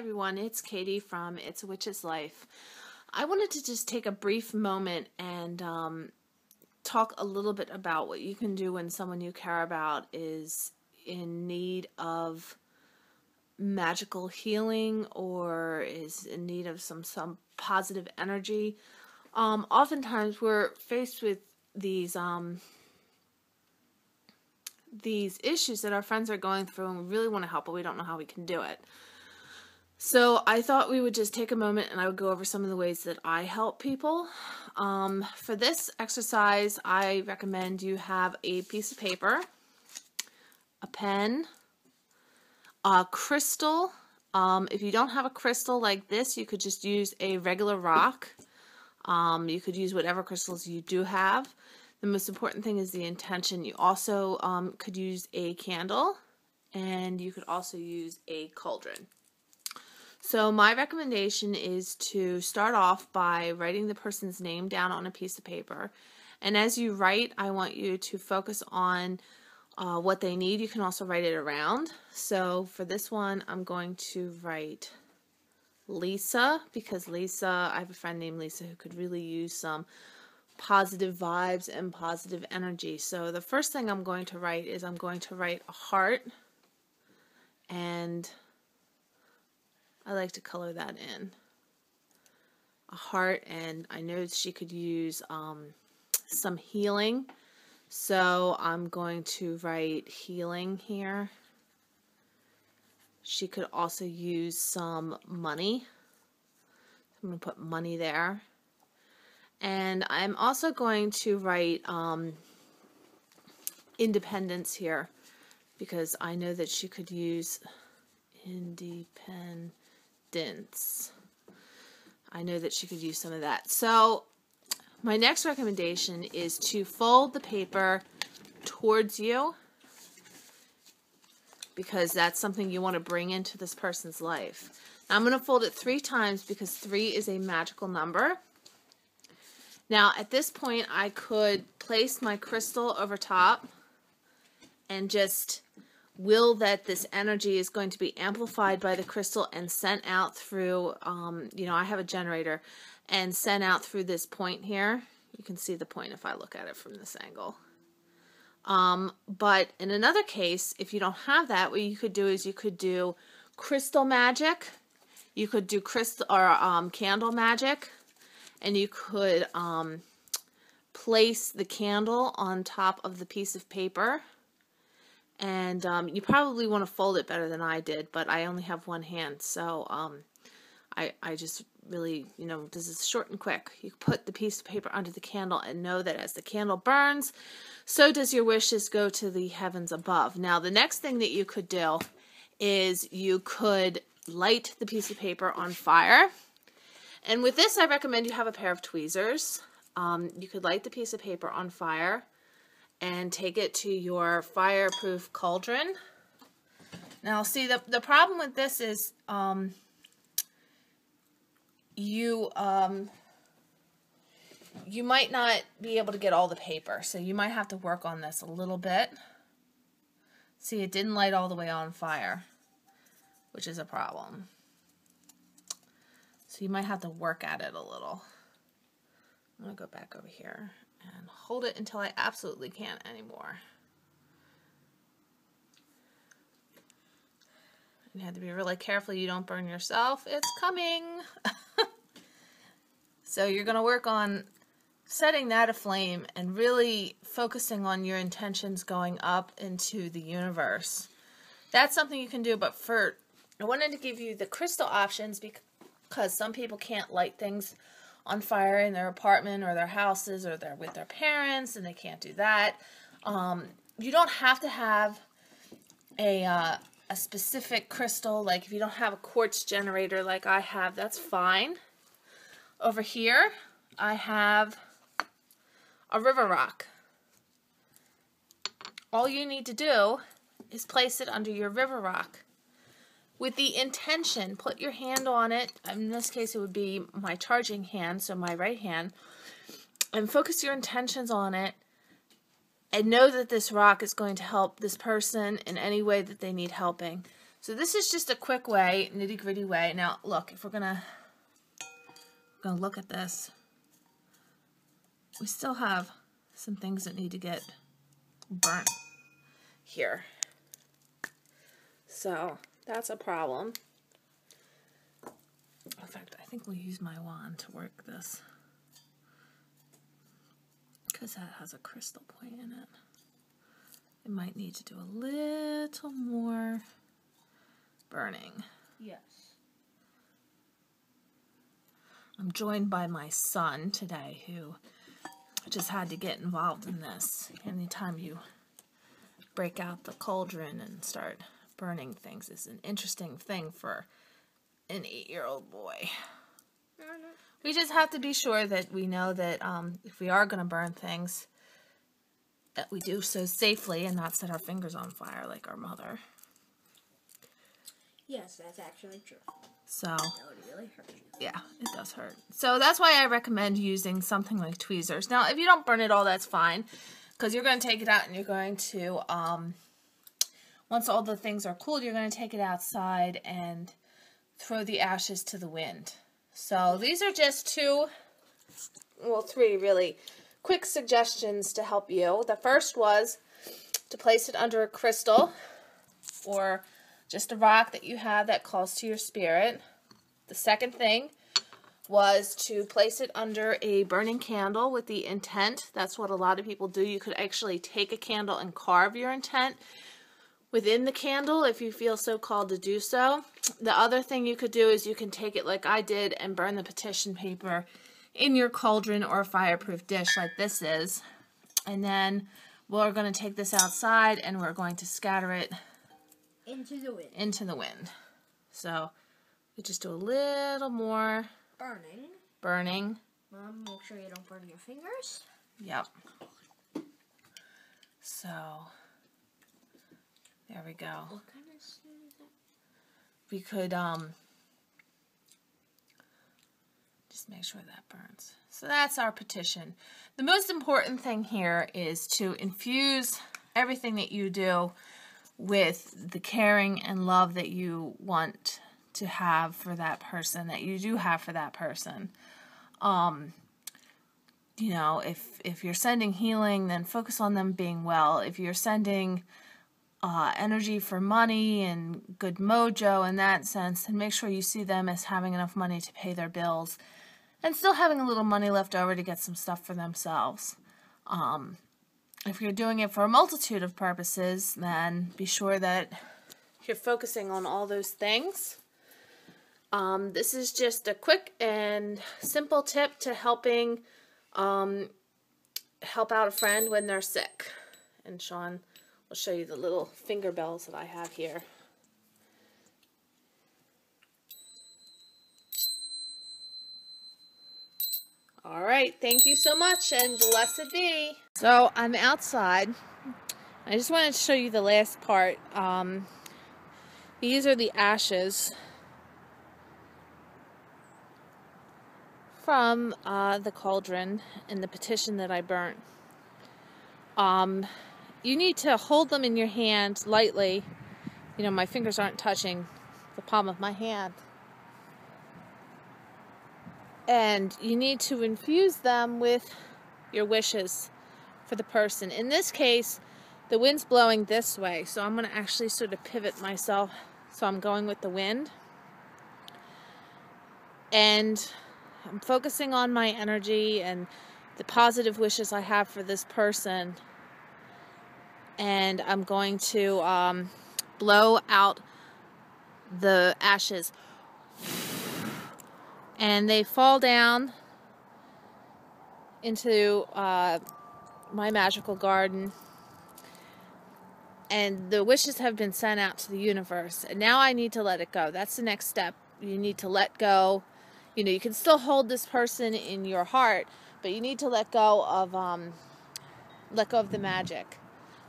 everyone, it's Katie from It's a Witch's Life. I wanted to just take a brief moment and talk a little bit about what you can do when someone you care about is in need of magical healing or is in need of some positive energy. Oftentimes we're faced with these issues that our friends are going through and we really want to help, but we don't know how we can do it. So I thought we would just take a moment and I would go over some of the ways that I help people. For this exercise, I recommend you have a piece of paper, a pen, a crystal. If you don't have a crystal like this, you could just use a regular rock. You could use whatever crystals you do have. The most important thing is the intention. You also could use a candle, and you could also use a cauldron. So my recommendation is to start off by writing the person's name down on a piece of paper. And as you write, I want you to focus on what they need. You can also write it around. So for this one, I'm going to write Lisa, because Lisa, I have a friend named Lisa who could really use some positive vibes and positive energy. So the first thing I'm going to write is I'm going to write a heart, and I like to color that in. A heart, and I know she could use some healing. So I'm going to write healing here. She could also use some money. I'm going to put money there. And I'm also going to write independence here, because I know that she could use independence. I know that she could use some of that. So my next recommendation is to fold the paper towards you, because that's something you want to bring into this person's life. Now I'm going to fold it 3 times because 3 is a magical number. Now at this point I could place my crystal over top and just will that this energy is going to be amplified by the crystal and sent out through, I have a generator, and sent out through this point here. You can see the point if I look at it from this angle. But in another case, if you don't have that, what you could do is you could do crystal magic. You could do crystal or candle magic, and you could place the candle on top of the piece of paper. And you probably want to fold it better than I did, but I only have one hand, so I just really, this is short and quick. You put the piece of paper under the candle and know that as the candle burns, so does your wishes go to the heavens above. Now, the next thing that you could do is you could light the piece of paper on fire. And with this, I recommend you have a pair of tweezers. You could light the piece of paper on fire and take it to your fireproof cauldron. Now, see, the problem with this is you might not be able to get all the paper, so you might have to work on this a little bit. See, it didn't light all the way on fire, which is a problem. So you might have to work at it a little. I'm going to go back over here and hold it until I absolutely can't anymore. You have to be really careful you don't burn yourself. It's coming. So you're going to work on setting that aflame and really focusing on your intentions going up into the universe. That's something you can do, but I wanted to give you the crystal options because some people can't light things on fire in their apartment or their houses, or they're with their parents and they can't do that. You don't have to have a specific crystal. Like if you don't have a quartz generator like I have, that's fine. Over here, I have a river rock. All you need to do is place it under your river rock with the intention. Put your hand on it. In this case, it would be my charging hand, so my right hand, and focus your intentions on it and know that this rock is going to help this person in any way that they need helping. So this is just a quick way, nitty-gritty way. Now, look, if we're gonna look at this, we still have some things that need to get burnt here. So that's a problem. In fact, I think we'll use my wand to work this, because that has a crystal point in it. It might need to do a little more burning. Yes. I'm joined by my son today, who just had to get involved in this. Anytime you break out the cauldron and start burning things is an interesting thing for an 8-year-old boy. We just have to be sure that we know that if we are going to burn things, that we do so safely and not set our fingers on fire like our mother. Yes, that's actually true. So, that would really hurt you. Yeah, it does hurt. So that's why I recommend using something like tweezers. Now, if you don't burn it all, that's fine, because you're going to take it out and you're going to, once all the things are cooled, you're going to take it outside and throw the ashes to the wind. So these are just three really quick suggestions to help you. The first was to place it under a crystal or just a rock that you have that calls to your spirit. The second thing was to place it under a burning candle with the intent. That's what a lot of people do. You could actually take a candle and carve your intent within the candle if you feel so called to do so. The other thing you could do is you can take it like I did and burn the petition paper in your cauldron or a fireproof dish like this is. And then we're going to take this outside and we're going to scatter it into the wind. Into the wind. So you just do a little more burning. Mom, make sure you don't burn your fingers. Yep. So there we go. What kind of stone is that? We could just make sure that burns. So that's our petition. The most important thing here is to infuse everything that you do with the caring and love that you want to have for that person, that you do have for that person. You know, if you're sending healing, then focus on them being well. If you're sending energy for money and good mojo in that sense, then make sure you see them as having enough money to pay their bills and still having a little money left over to get some stuff for themselves. If you're doing it for a multitude of purposes, then be sure that you're focusing on all those things. This is just a quick and simple tip to helping help out a friend when they're sick. And Sean will show you the little finger bells that I have here. All right, thank you so much, and blessed be. So I'm outside. I just wanted to show you the last part. These are the ashes from the cauldron and the petition that I burnt. You need to hold them in your hand lightly. You know, my fingers aren't touching the palm of my hand. And you need to infuse them with your wishes for the person. In this case, the wind's blowing this way, so I'm going to actually sort of pivot myself. So I'm going with the wind. And I'm focusing on my energy and the positive wishes I have for this person. And I'm going to blow out the ashes. And they fall down into my magical garden. And the wishes have been sent out to the universe. And now I need to let it go. That's the next step. You need to let go. You know, you can still hold this person in your heart, but you need to let go of the magic.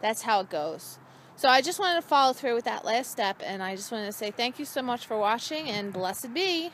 That's how it goes. So I just wanted to follow through with that last step, and I just wanted to say thank you so much for watching, and blessed be.